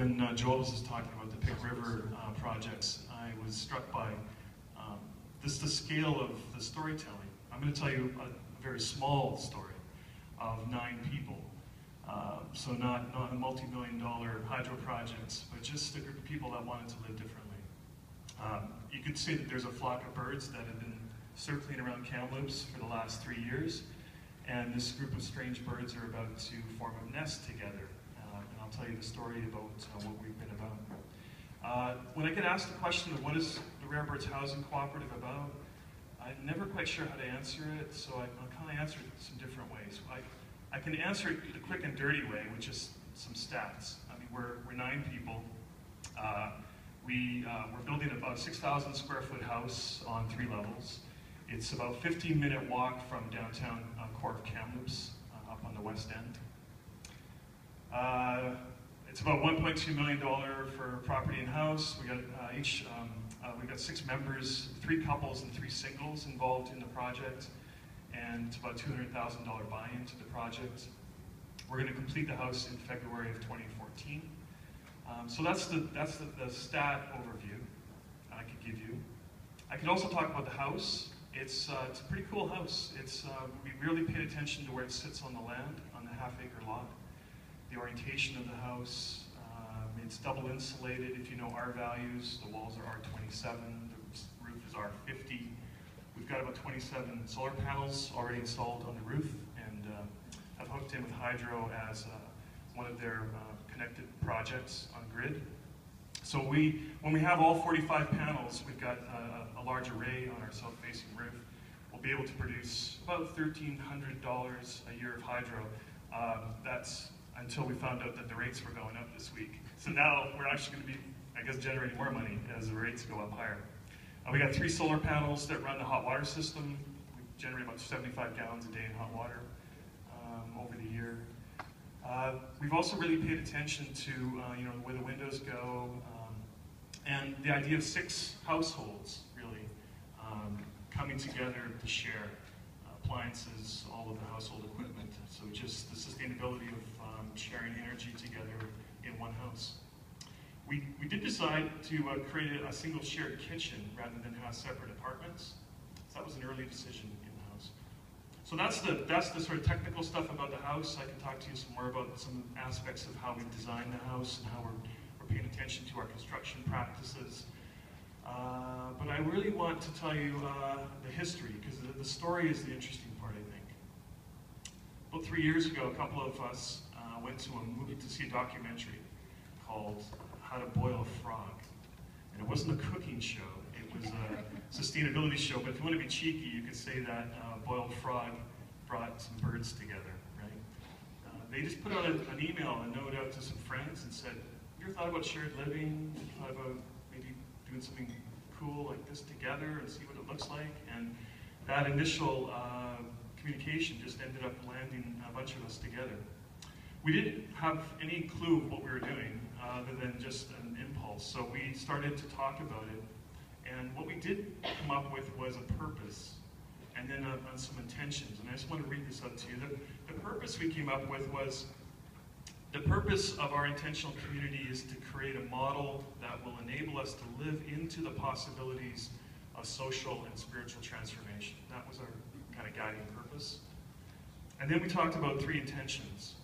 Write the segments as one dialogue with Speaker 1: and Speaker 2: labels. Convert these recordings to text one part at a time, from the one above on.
Speaker 1: when Joel was just talking about the Pick River projects, I was struck by the scale of the storytelling. I'm going to tell you a very small story of 9 people. So not a multi-million-dollar hydro projects, but just a group of people that wanted to live differently. You could say that there's a flock of birds that have been circling around Kamloops for the last 3 years, and this group of strange birds are about to form a nest together. And I'll tell you the story about what we've been about. When I get asked the question of what is the RareBirds Housing Cooperative about, I'm never quite sure how to answer it, so I'll kind of answer it some different ways. I can answer it the quick and dirty way, which is some stats. I mean, we're 9 people. We're building about a 6,000 square foot house on 3 levels. It's about a 15-minute walk from downtown core of Kamloops, up on the west end. It's about $1.2 million for property and house. We got we got 6 members, 3 couples and 3 singles involved in the project, and it's about $200,000 buy-in to the project. We're going to complete the house in February of 2014. So that's the stat overview I could give you. I could also talk about the house. It's a pretty cool house. We really paid attention to where it sits on the land, on the half-acre lot. The orientation of the house. It's double insulated. If you know our values, the walls are R27, the roof is R50. We've got about 27 solar panels already installed on the roof, and have hooked in with hydro as one of their connected projects on grid. So when we have all 45 panels, we've got a large array on our south-facing roof. We'll be able to produce about $1,300 a year of hydro. That's until we found out that the rates were going up this week. So now we're actually going to be, I guess, generating more money as the rates go up higher. We got 3 solar panels that run the hot water system. We generate about 75 gallons a day in hot water over the year. We've also really paid attention to where the windows go, and the idea of 6 households really coming together to share appliances, all of the household equipment. So just the sustainability of sharing energy together in one house. We did decide to create a single shared kitchen rather than have separate apartments. So that was an early decision in the house. So that's the sort of technical stuff about the house. I can talk to you some more about some aspects of how we designed the house and how we're paying attention to our construction practices. But I really want to tell you the history, because the story is the interesting part, I think. About 3 years ago, a couple of us went to a movie to see a documentary called How to Boil a Frog. And it wasn't a cooking show, it was a sustainability show, but if you want to be cheeky, you could say that Boiled Frog brought some birds together, right? They just put out an email, a note out to some friends and said, you ever thought about shared living? Have you thought about maybe doing something cool like this together and see what it looks like? And that initial communication just ended up landing a bunch of us together. We didn't have any clue of what we were doing other than just an impulse. So we started to talk about it. And what we did come up with was a purpose and then on some intentions. And I just want to read this out to you. The purpose we came up with was, the purpose of our intentional community is to create a model that will enable us to live into the possibilities of social and spiritual transformation. That was our kind of guiding purpose. And then we talked about 3 intentions.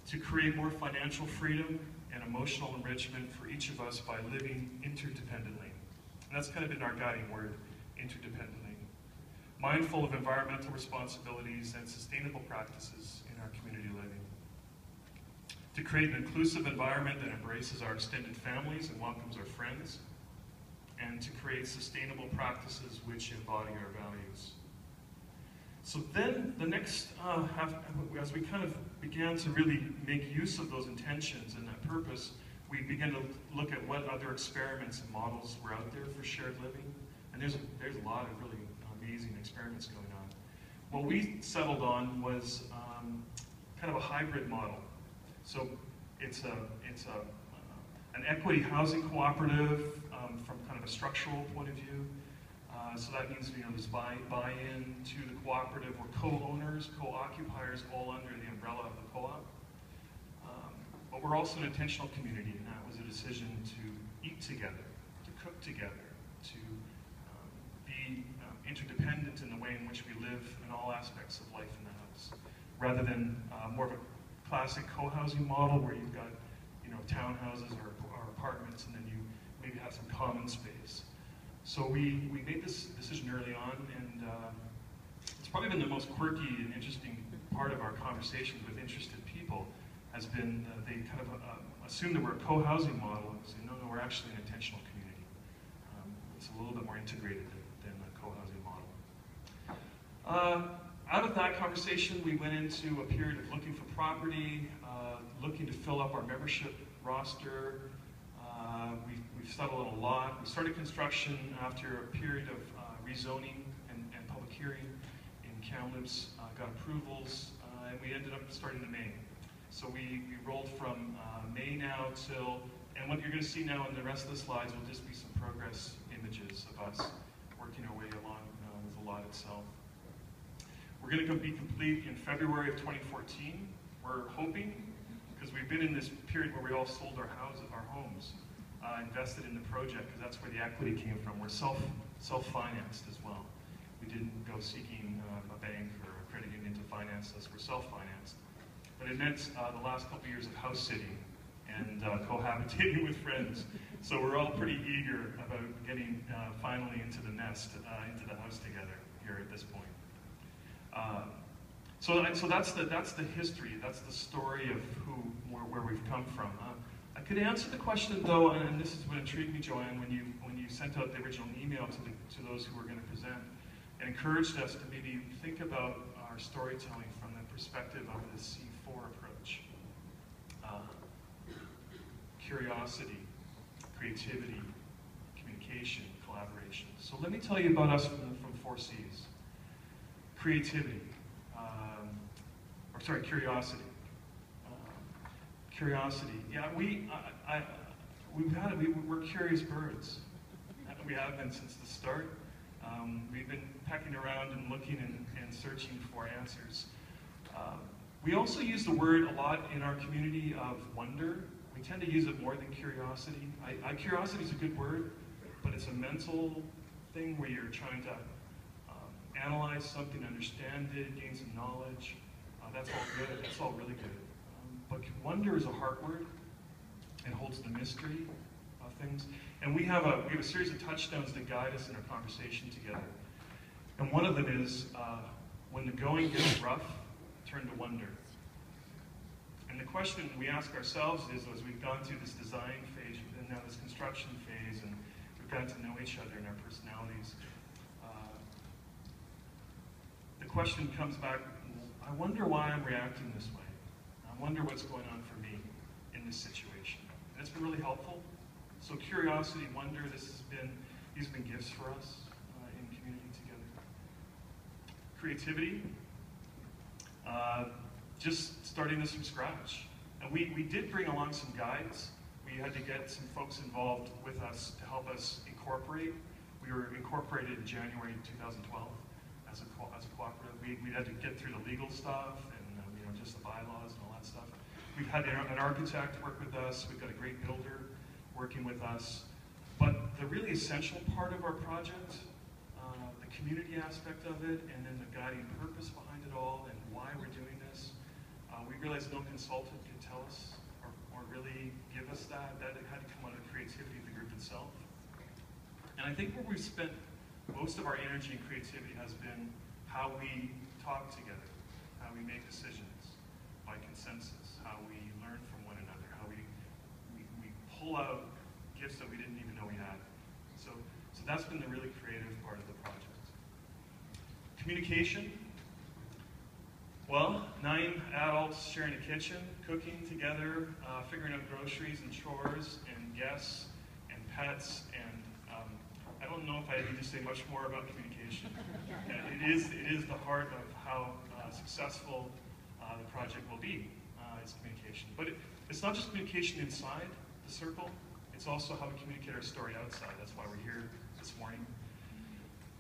Speaker 1: To create more financial freedom and emotional enrichment for each of us by living interdependently. And that's kind of been our guiding word, interdependently. Mindful of environmental responsibilities and sustainable practices in our community living. To create an inclusive environment that embraces our extended families and welcomes our friends. And to create sustainable practices which embody our values. So then the next, as we kind of began to really make use of those intentions and that purpose, we began to look at what other experiments and models were out there for shared living. And there's a lot of really amazing experiments going on. What we settled on was kind of a hybrid model. So it's an equity housing cooperative from kind of a structural point of view. So that means there's buy-in to the cooperative. We're co-owners, co-occupiers, all under the umbrella of the co-op. But we're also an intentional community, and that was a decision to eat together, to cook together, to be interdependent in the way in which we live in all aspects of life in the house, rather than more of a classic co-housing model where you've got, townhouses or apartments, and then you maybe have some common space. So we made this decision early on, and it's probably been the most quirky and interesting part of our conversations with interested people has been they kind of assume that we're a co-housing model and say, no, we're actually an intentional community. It's a little bit more integrated than a co-housing model. Out of that conversation, we went into a period of looking for property, looking to fill up our membership roster. We've settled on a lot. We started construction after a period of rezoning and public hearing in Kamloops, got approvals, and we ended up starting in May. So we rolled from May now till, and what you're going to see now in the rest of the slides will just be some progress images of us working our way along with the lot itself. We're going to be complete in February of 2014. We're hoping, because we've been in this period where we all sold our houses, our homes, invested in the project, because that's where the equity came from. We're self-financed as well. We didn't go seeking a bank or a credit union to finance us. We're self-financed. But it meant the last couple of years of house sitting and cohabitating with friends. So we're all pretty eager about getting finally into the nest, into the house together here at this point. So that's the history. That's the story of where we've come from. I could answer the question though, and this is what intrigued me, Joanne, when you sent out the original email to those who were going to present, and encouraged us to maybe think about our storytelling from the perspective of the C4 approach: curiosity, creativity, communication, collaboration. So let me tell you about us from 4Cs. Creativity, curiosity. Curiosity. Yeah, we're curious birds. We have been since the start. We've been pecking around and looking and searching for answers. We also use the word a lot in our community of wonder. We tend to use it more than curiosity. Curiosity is a good word, but it's a mental thing where you're trying to analyze something, understand it, gain some knowledge. That's all good. That's all really good. But wonder is a heart word. It holds the mystery of things. And we have a series of touchdowns that guide us in our conversation together. And one of them is, when the going gets rough, turn to wonder. And the question we ask ourselves is, as we've gone through this design phase and now this construction phase, and we've gotten to know each other and our personalities, the question comes back, I wonder why I'm reacting this way. I wonder what's going on for me in this situation. And it's been really helpful. So curiosity, wonder, these have been gifts for us in community together. Creativity, just starting this from scratch. And we did bring along some guides. We had to get some folks involved with us to help us incorporate. We were incorporated in January 2012 as a cooperative. We had to get through the legal stuff and just the bylaws and all that stuff. We've had an architect work with us. We've got a great builder working with us. But the really essential part of our project, the community aspect of it, and then the guiding purpose behind it all and why we're doing this, we realized no consultant could tell us or really give us that. That it had to come out of the creativity of the group itself. And I think where we've spent most of our energy and creativity has been how we talk together, how we make decisions by consensus, how we learn from one another, how we pull out gifts that we didn't even know we had. So that's been the really creative part of the project. Communication. Well, 9 adults sharing a kitchen, cooking together, figuring out groceries and chores and guests and pets, and I don't know if I need to say much more about communication. It is the heart of how successful the project will be, is communication. But it's not just communication inside the circle, it's also how we communicate our story outside. That's why we're here this morning.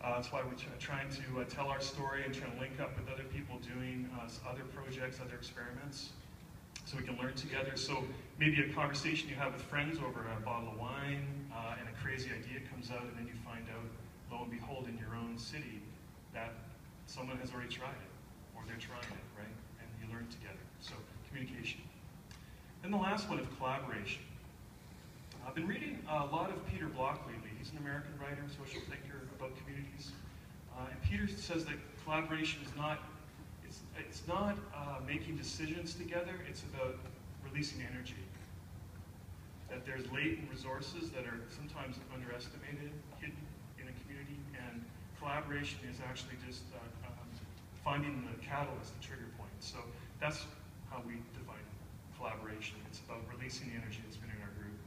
Speaker 1: That's why we're trying to tell our story and trying to link up with other people doing other projects, other experiments. so we can learn together. So maybe a conversation you have with friends over a bottle of wine, and a crazy idea comes out, and then you find out, lo and behold, in your own city, that someone has already tried it, or they're trying it, right? And you learn together. So communication. Then the last one is collaboration. I've been reading a lot of Peter Block lately. He's an American writer, social thinker about communities. And Peter says that collaboration is not, it's not making decisions together, it's about releasing energy. That there's latent resources that are sometimes underestimated, hidden in a community, and collaboration is actually just finding the catalyst, the trigger point. So that's how we define collaboration. It's about releasing the energy that's been in our group.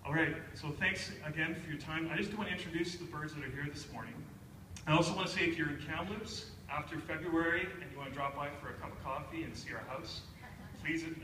Speaker 1: All right, so thanks again for your time. I just want to introduce the birds that are here this morning. I also want to say if you're in Kamloops after February and you want to drop by for a cup of coffee and see our house, please get